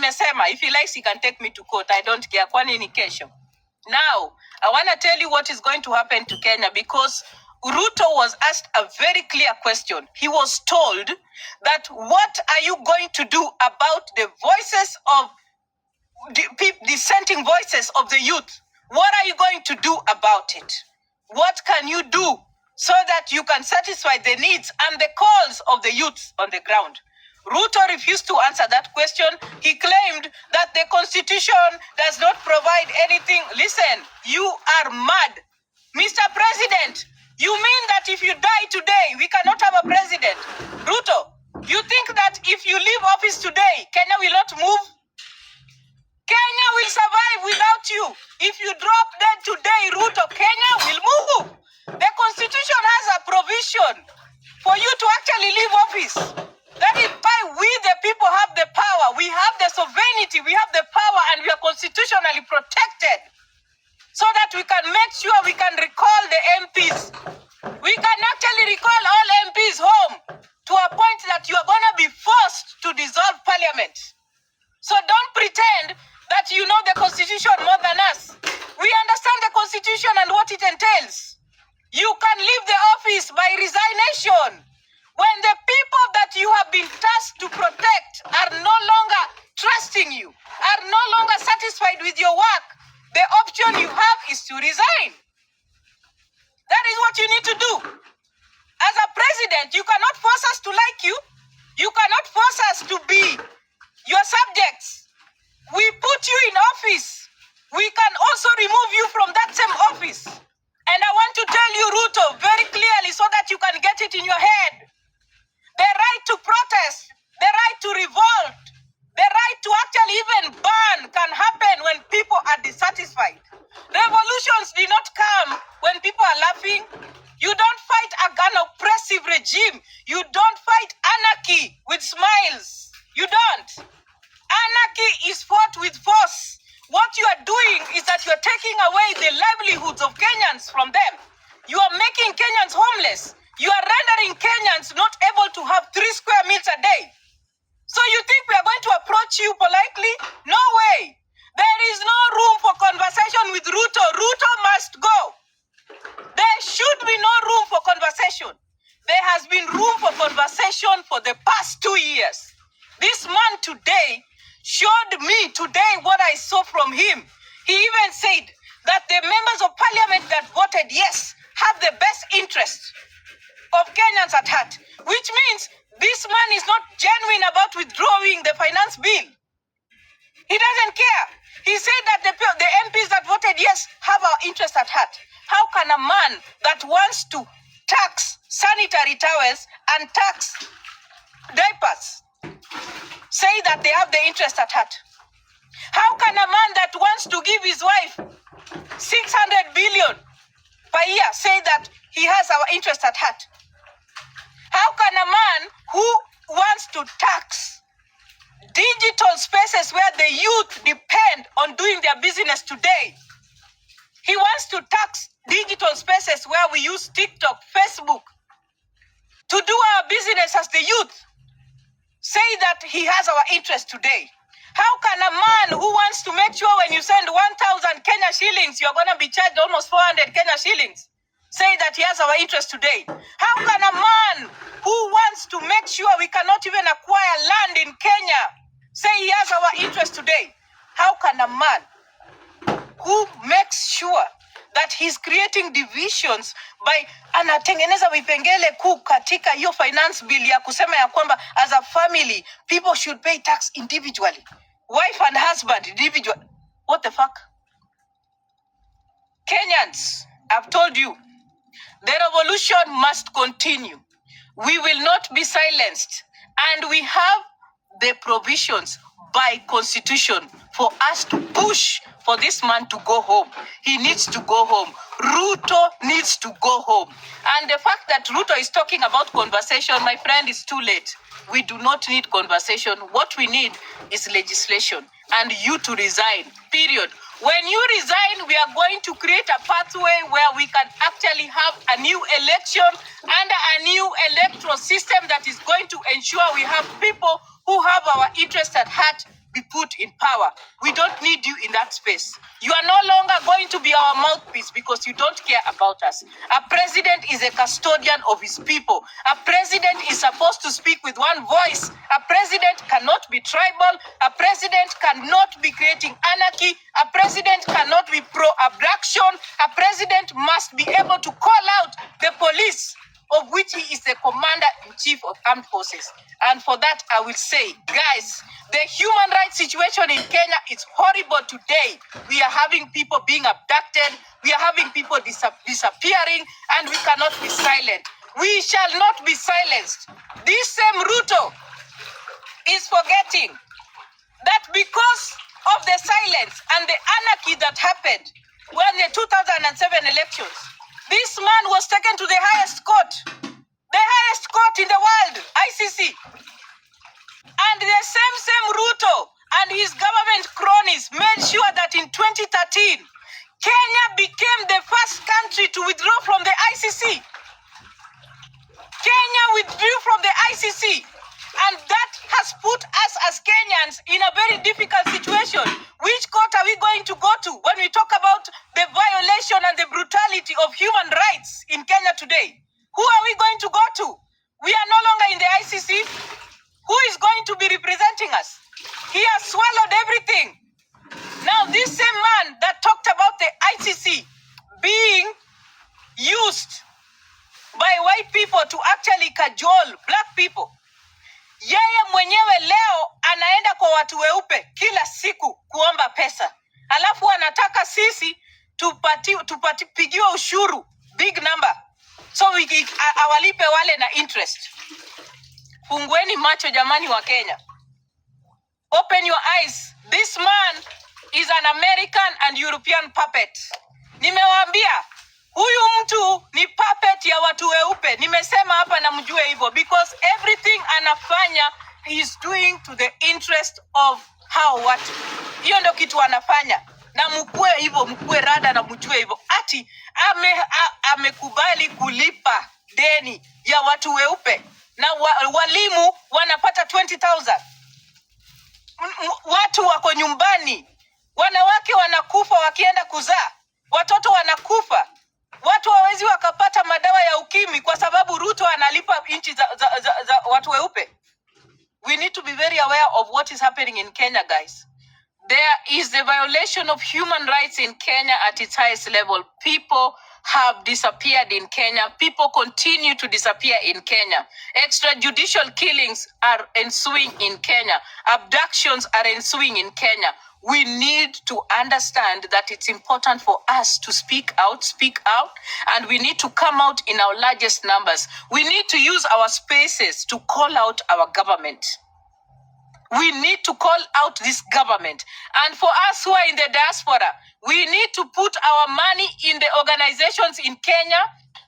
nimesema, if he likes, he can take me to court. I don't care. Kwani ni kesho. Now, I want to tell you what is going to happen to Kenya, because Ruto was asked a very clear question. He was told that what are you going to do about the voices of the dissenting voices of the youth? What are you going to do about it? What can you do so that you can satisfy the needs and the calls of the youth on the ground? Ruto refused to answer that question. He claimed that the constitution does not provide anything. Listen, you are mad. Mr. President, you mean that if you die today, we cannot have a president? Ruto, you think that if you leave office today, Kenya will not move? Kenya will survive without you. If you drop dead today, Ruto, Kenya will move. The constitution has a provision for you to actually leave office. That is why we, the people, have the power. We have the sovereignty. We have the power, and we are constitutionally protected, so that we can make sure we can recall the MPs. We can actually recall all MPs home to a point that you are going to be forced to dissolve parliament. So don't pretend that you know the constitution more than us. We understand the constitution and what it entails. You can leave the office by resignation. When the people that you have been tasked to protect are no longer trusting you, are no longer satisfied with your work, the option you have is to resign. That is what you need to do. As a president, you cannot force us to like you. You cannot force us to be your subjects. We put you in office. We can also remove you from that same office. And I want to tell you, Ruto, very clearly so that you can get it in your head. The right to protest, the right to revolt, the right to actually even burn can happen when people are dissatisfied. Revolutions do not come when people are laughing. You don't fight an oppressive regime. You don't fight anarchy with smiles. You don't. Anarchy is fought with force. What you are doing is that you are taking away the livelihoods of Kenyans from them. You are making Kenyans homeless. You are rendering Kenyans not able to have 3 square meals a day. So you think we are going to approach you politely? No way. There is no room for conversation with Ruto. Ruto must go. There should be no room for conversation. There has been room for conversation for the past 2 years. This man today showed me today what I saw from him. He even said that the members of parliament that voted yes have the best interest of Kenyans at heart, which means this man is not genuine about withdrawing the finance bill. He doesn't care. He said that the MPs that voted yes have our interest at heart. How can a man that wants to tax sanitary towels and tax diapers say that they have the interest at heart? How can a man that wants to give his wife 600 billion per year say that he has our interest at heart? How can a man who wants to tax digital spaces where the youth depend on doing their business today, he wants to tax digital spaces where we use TikTok, Facebook to do our business as the youth, say that he has our interest today? How can a man who wants to make sure when you send 1,000 Kenya shillings, you're going to be charged almost 400 Kenya shillings, say that he has our interest today? How can a man who wants to make sure we cannot even acquire land in Kenya say he has our interest today? How can a man who makes sure that he's creating divisions by anatengeneza vipengele kuu katika hiyo finance bill ya kusema ya kwamba as a family people should pay tax individually, wife and husband individual? What the fuck? Kenyans, I've told you, the revolution must continue. We will not be silenced, and we have the provisions by constitution for us to push for this man to go home. He needs to go home. Ruto needs to go home. And the fact that Ruto is talking about conversation, my friend, is too late. We do not need conversation. What we need is legislation and you to resign, period. When you resign, we are going to create a pathway where we can actually have a new election under a new electoral system that is going to ensure we have people who have our interest at heart be put in power. We don't need you in that space. You are no longer going to be our mouthpiece because you don't care about us. A president is a custodian of his people. A president is supposed to speak with one voice. A president cannot be tribal. A president cannot be creating anarchy. A president cannot be pro-abduction. A president must be able to call out the police, of which he is the commander-in-chief of armed forces. And for that, I will say, guys, the human rights situation in Kenya is horrible today. We are having people being abducted. We are having people disappearing, and we cannot be silent. We shall not be silenced. This same Ruto is forgetting that because of the silence and the anarchy that happened when the 2007 elections, this man was taken to the highest court in the world, ICC. And the same Ruto and his government cronies made sure that in 2013, Kenya became the first country to withdraw from the ICC. Kenya withdrew from the ICC. And that has put us as Kenyans in a very difficult situation. Which court are we going to go to when we talk about the violation and the brutality of human rights in Kenya today? Who are we going to go to? We are no longer in the ICC. Who is going to be representing us? He has swallowed everything. Now, this same man that talked about the ICC being used by white people to actually cajole black people, yeye mwenyewe leo anaenda kwa watu weupe kila siku kuomba pesa. Alafu anataka sisi pigiwe ushuru big number. So awalipe wale na interest. Fungueni macho jamani wa Kenya. Open your eyes. This man is an American and European puppet. Nimewaambia huyu mtu ni puppet ya watu weupe. Nimesema hapa na mjue hivyo because everything anafanya he is doing to the interest of hao watu. Hiyo ndio kitu anafanya. Na mkue hivyo, mkue rada na mjue hivyo. Ati amekubali kulipa deni ya watu weupe. Na walimu wanapata 20,000. Watu wako nyumbani. Wanawake wanakufa wakienda kuzaa. Watoto wanakufa. Watu hawezi wakapata madawa ya ukimwi kwa sababu Ruto analipa inchi za watu weupe. We need to be very aware of what is happening in Kenya, guys. There is the violation of human rights in Kenya at its highest level. People have disappeared in Kenya. People continue to disappear in Kenya. Extrajudicial killings are ensuing in Kenya. Abductions are ensuing in Kenya. We need to understand that it's important for us to speak out, and we need to come out in our largest numbers. We need to use our spaces to call out our government. We need to call out this government. And for us who are in the diaspora, we need to put our money in the organizations in Kenya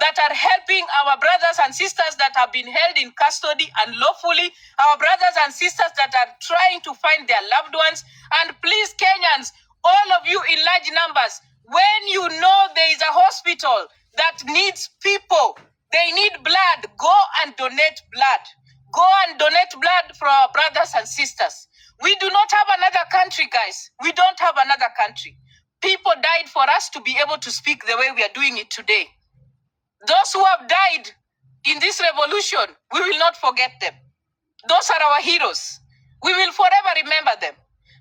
that are helping our brothers and sisters that have been held in custody unlawfully, our brothers and sisters that are trying to find their loved ones. And please, Kenyans, all of you in large numbers, when you know there is a hospital that needs people, they need blood, go and donate blood. Go and donate blood for our brothers and sisters. We do not have another country, guys. We don't have another country. People died for us to be able to speak the way we are doing it today. Those who have died in this revolution, we will not forget them. Those are our heroes. We will forever remember them.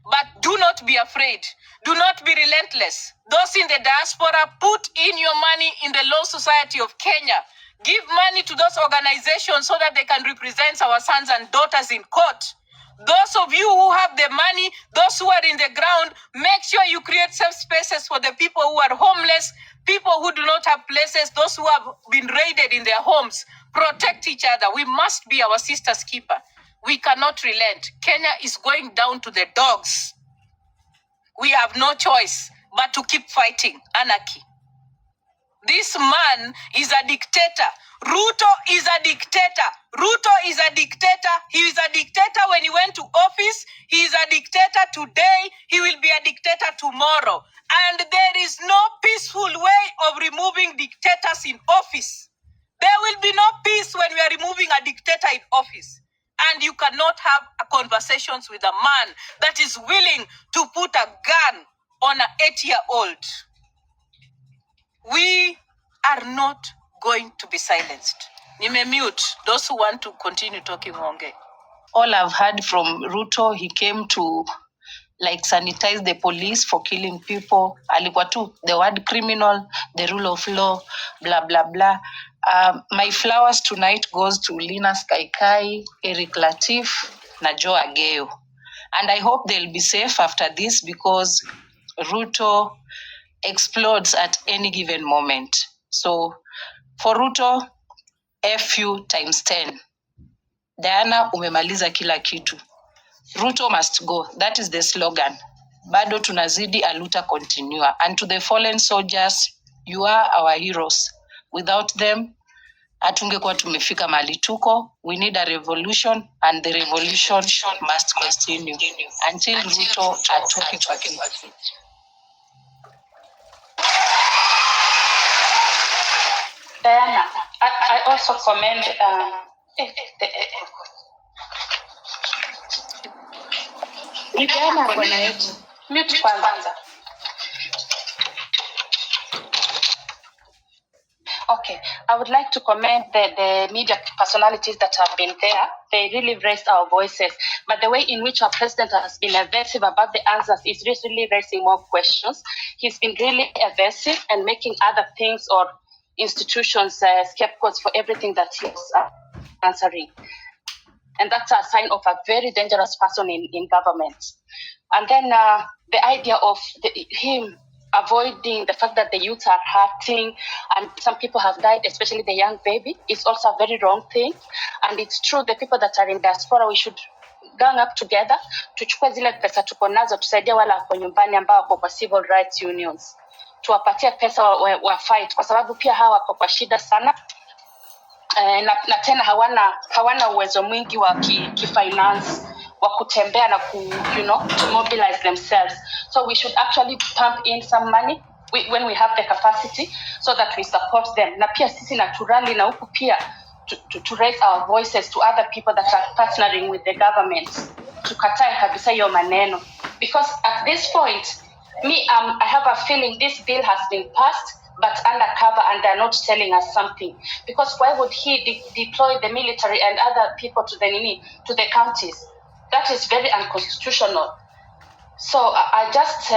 But do not be afraid. Do not be relentless. Those in the diaspora, put in your money in the Law Society of Kenya. Give money to those organizations so that they can represent our sons and daughters in court. Those of you who have the money, those who are in the ground, make sure you create safe spaces for the people who are homeless, people who do not have places, those who have been raided in their homes. Protect each other. We must be our sister's keeper. We cannot relent. Kenya is going down to the dogs. We have no choice but to keep fighting anarchy. This man is a dictator. Ruto is a dictator. Ruto is a dictator. He is a dictator when he went to office. He is a dictator today. He will be a dictator tomorrow. And there is no peaceful way of removing dictators in office. There will be no peace when we are removing a dictator in office. And you cannot have conversations with a man that is willing to put a gun on an 8-year-old. We are not going to be silenced. Nime mute those who want to continue talking onge. All I've heard from Ruto, he came to like sanitize the police for killing people. Alikuwa tu the word criminal, the rule of law, blah, blah, blah. My flowers tonight goes to Lina Kaikai, Eric Latif, na Joe Ageo. And I hope they'll be safe after this because Ruto explodes at any given moment. So for Ruto, FU times 10. Diana, umemaliza kila kitu. Ruto must go. That is the slogan. Bado tunazidi, aluta continua. And to the fallen soldiers, you are our heroes. Without them, hatungekuwa tumefika mahali tuko. We need a revolution, and the revolution must continue until Ruto atoke kwa kiti. Diana, I also commend Diana, mute kwanza. Okay, I would like to commend the media personalities that have been there. They really raised our voices. But the way in which our president has been evasive about the answers is really raising more questions. He's been really evasive and making other things or institutions scapegoats for everything that he's answering. And that's a sign of a very dangerous person in government. And then the idea of him avoiding the fact that the youth are hurting and some people have died, especially the young baby, is also a very wrong thing. And it's true, the people that are in diaspora, we should gang up together, tuchukue zile pesa tuko nazo, tusaidie wale wako nyumbani ambao wako kwa civil rights unions. Tuwapatie pesa wa fight, kwa sababu pia hawa wako kwa shida sana. Na tena hawana uwezo mwingi wa finance wa kutembea na to mobilize themselves. So we should actually pump in some money when we have the capacity so that we support them. Na pia sisi naturally na huku pia to raise our voices to other people that are partnering with the government. Tukatae kabisa hiyo maneno. Because at this point, I have a feeling this bill has been passed but undercover, and they're not telling us something. Because why would he deploy the military and other people to the counties? That is very unconstitutional. So I just,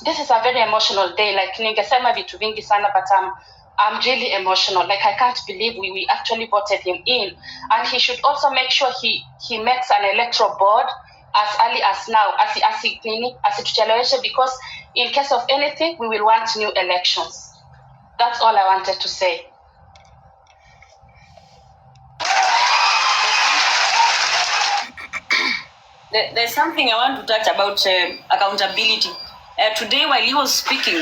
this is a very emotional day. Like ningesema vitu vingi sana, but I'm really emotional. Like I can't believe we actually voted him in. And he should also make sure he makes an electoral board as early as now, asitucheleweshe, because in case of anything, we will want new elections. That's all I wanted to say. There's something I want to touch about accountability. Today, while he was speaking,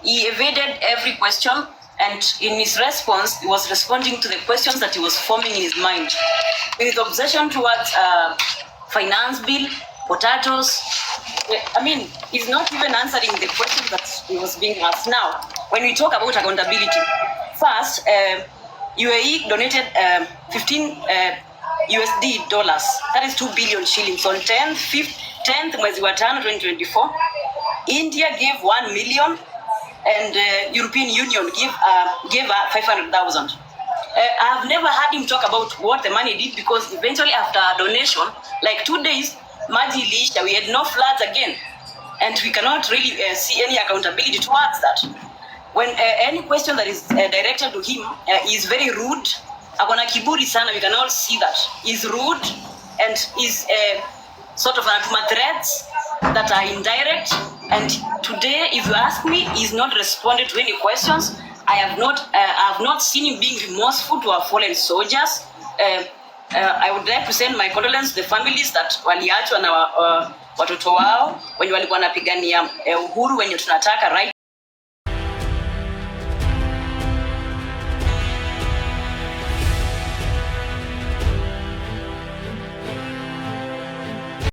he evaded every question, and in his response, he was responding to the questions that he was forming in his mind. With obsession towards finance bill, potatoes, he's not even answering the questions that he was being asked. Now, when we talk about accountability, first, UAE donated 15 USD dollars. That is 2 billion shillings on 10th mwezi wa 5, 2024. India gave 1 million, and European Union gave 500,000. I have never heard him talk about what the money did, because eventually after a donation, like 2 days, maji iliisha, we had no floods again, and we cannot really see any accountability towards that. When any question that is directed to him is very rude, akona kiburi sana, we can all see that. He's rude and is sort of anatuma threats that are indirect. And today, if you ask me, he's not responded to any questions. I have not seen him being remorseful to our fallen soldiers. I would like to send my condolences to the families that waliachwa na watoto wao wenye walikuwa wanapigania uhuru wenye tunataka right